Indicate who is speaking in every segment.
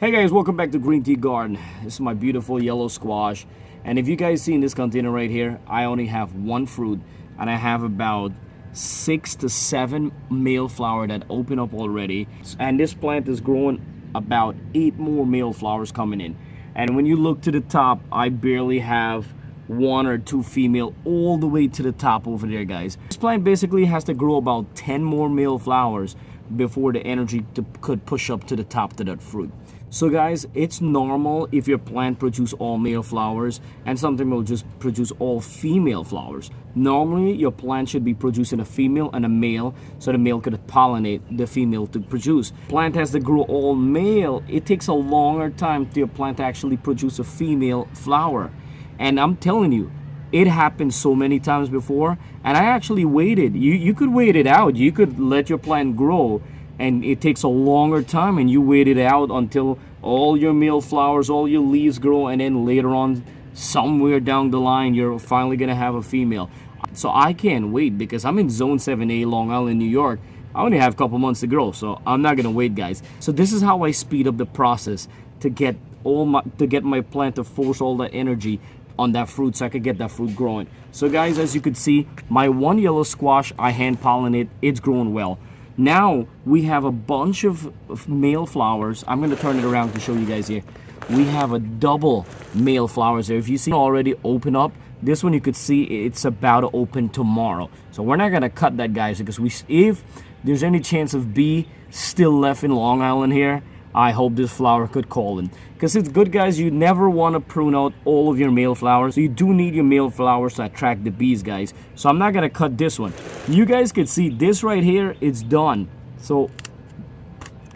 Speaker 1: Hey guys, welcome back to GreenTGarden. This is my beautiful yellow squash. And if you guys see in this container right here, I only have one fruit and I have about 6 to 7 male flower that open up already. And this plant is growing about 8 more male flowers coming in. And when you look to the top, I barely have 1 or 2 female all the way to the top over there, guys. This plant basically has to grow about 10 more male flowers before the energy could push up to the top to that fruit. So guys, it's normal if your plant produce all male flowers and something will just produce all female flowers. Normally your plant should be producing a female and a male so the male could pollinate the female to produce. Plant has to grow all male. It takes a longer time for your plant to actually produce a female flower. And I'm telling you, it happened so many times before, and I actually waited. You could wait it out. You could let your plant grow, and it takes a longer time, and you wait it out until all your male flowers, all your leaves grow, and then later on, somewhere down the line, you're finally gonna have a female. So I can't wait because I'm in Zone 7A, Long Island, New York. I only have a couple months to grow, so I'm not gonna wait, guys. So this is how I speed up the process to get my plant to force all the energy on that fruit so I could get that fruit growing. So guys, as you could see, my one yellow squash, I hand pollinate, it's growing well. Now we have a bunch of male flowers. I'm going to turn it around to show you guys here. We have a double male flowers there. If you see already open up, this one you could see it's about to open tomorrow. So we're not going to cut that, guys, because if there's any chance of bee still left in Long Island here, I hope this flower could call in. Because it's good, guys, you never want to prune out all of your male flowers. So you do need your male flowers to attract the bees, guys. So I'm not going to cut this one. You guys could see this right here, it's done. So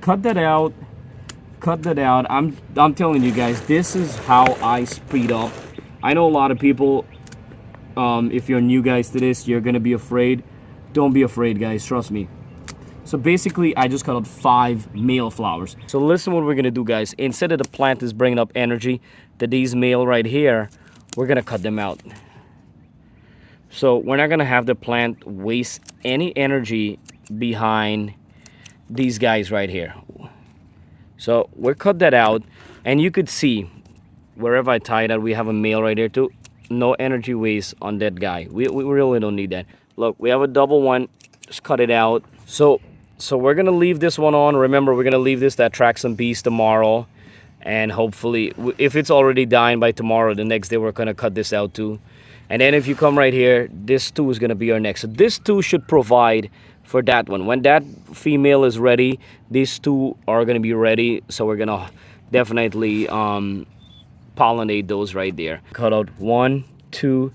Speaker 1: cut that out. Cut that out. I'm telling you guys, this is how I speed up. I know a lot of people, if you're new guys to this, you're going to be afraid. Don't be afraid, guys. Trust me. So basically, I just cut out 5 male flowers. So listen what we're gonna do, guys. Instead of the plant is bringing up energy to these male right here, we're gonna cut them out. So we're not gonna have the plant waste any energy behind these guys right here. So we'll cut that out, and you could see wherever I tie that, we have a male right here too. No energy waste on that guy. We really don't need that. Look, we have a double one. Just cut it out. So we're gonna leave this one on. Remember, we're gonna leave this to attract some bees tomorrow, and hopefully if it's already dying by tomorrow, the next day we're gonna cut this out too. And then if you come right here, this too is gonna be our next. So this too should provide for that one. When that female is ready, these two are gonna be ready, so we're gonna definitely pollinate those right there. Cut out 1, 2,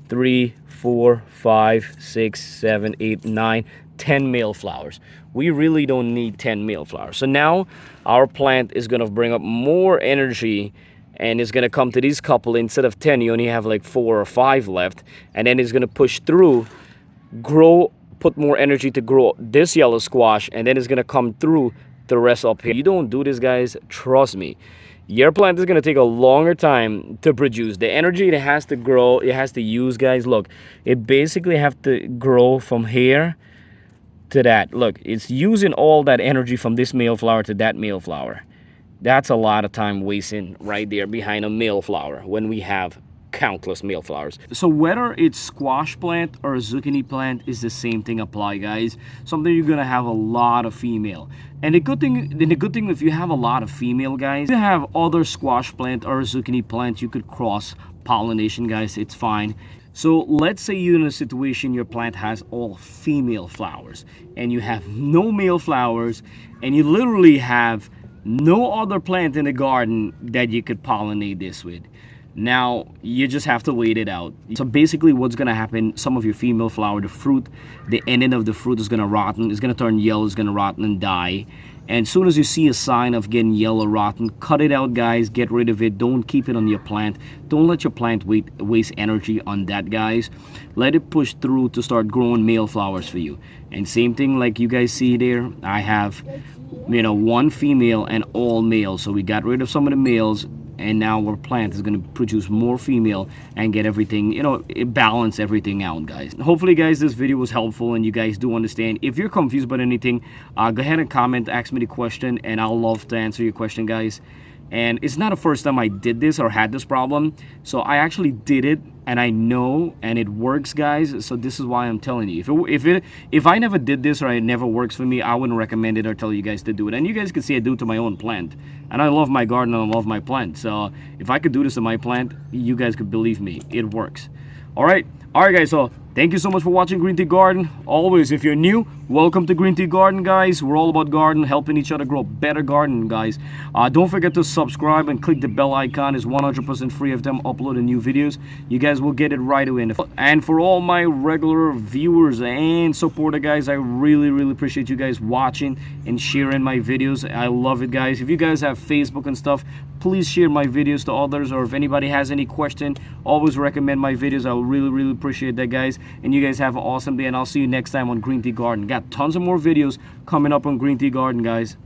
Speaker 1: 3, 4, 5, 6, 7, 8, 9, 10 male flowers. We really don't need 10 male flowers. So now our plant is gonna bring up more energy, and it's gonna come to these couple. Instead of 10, you only have like 4 or 5 left, and then it's gonna push through, grow, put more energy to grow this yellow squash, and then it's gonna come through the rest up here. You don't do this, guys, trust me, your plant is gonna take a longer time to produce. The energy it has to grow, it has to use, guys, look, it basically have to grow from here to that. Look, it's using all that energy from this male flower to that male flower. That's a lot of time wasting right there behind a male flower when we have countless male flowers. So whether it's squash plant or a zucchini plant is the same thing apply, guys. Something you're gonna have a lot of female. And the good thing if you have a lot of female, guys, you have other squash plant or a zucchini plant, you could cross pollination, guys, it's fine. So let's say you're in a situation your plant has all female flowers and you have no male flowers, and you literally have no other plant in the garden that you could pollinate this with. Now you just have to wait it out. So basically what's gonna happen, some of your female flower, the fruit, the ending of the fruit is gonna rotten, it's gonna turn yellow, it's gonna rotten and die. And as soon as you see a sign of getting yellow rotten, cut it out, guys. Get rid of it. Don't keep it on your plant. Don't let your plant waste energy on that, guys. Let it push through to start growing male flowers for you. And same thing like you guys see there, I have, one female and all males. So we got rid of some of the males, and now our plant is going to produce more female and get everything, you know, balance everything out, guys. Hopefully, guys, this video was helpful and you guys do understand. If you're confused about anything, go ahead and comment, ask me the question, and I'll love to answer your question, guys. And it's not the first time I did this or had this problem, so I actually did it, and I know, and it works, guys. So this is why I'm telling you. If I never did this or it never works for me, I wouldn't recommend it or tell you guys to do it. And you guys can see I do it to my own plant, and I love my garden and I love my plant. So if I could do this to my plant, you guys could believe me, it works. All right, guys. So thank you so much for watching GreenTGarden. Always, if you're new, welcome to GreenTGarden, guys. We're all about garden, helping each other grow better garden, guys. Don't forget to subscribe and click the bell icon. It's 100% free of them uploading new videos. You guys will get it right away. And for all my regular viewers and supporter, guys, I really appreciate you guys watching and sharing my videos. I love it, guys. If you guys have Facebook and stuff, please share my videos to others, or if anybody has any question, always recommend my videos. I will really appreciate that, guys. And you guys have an awesome day, and I'll see you next time on GreenTGarden. Got tons of more videos coming up on GreenTGarden, guys.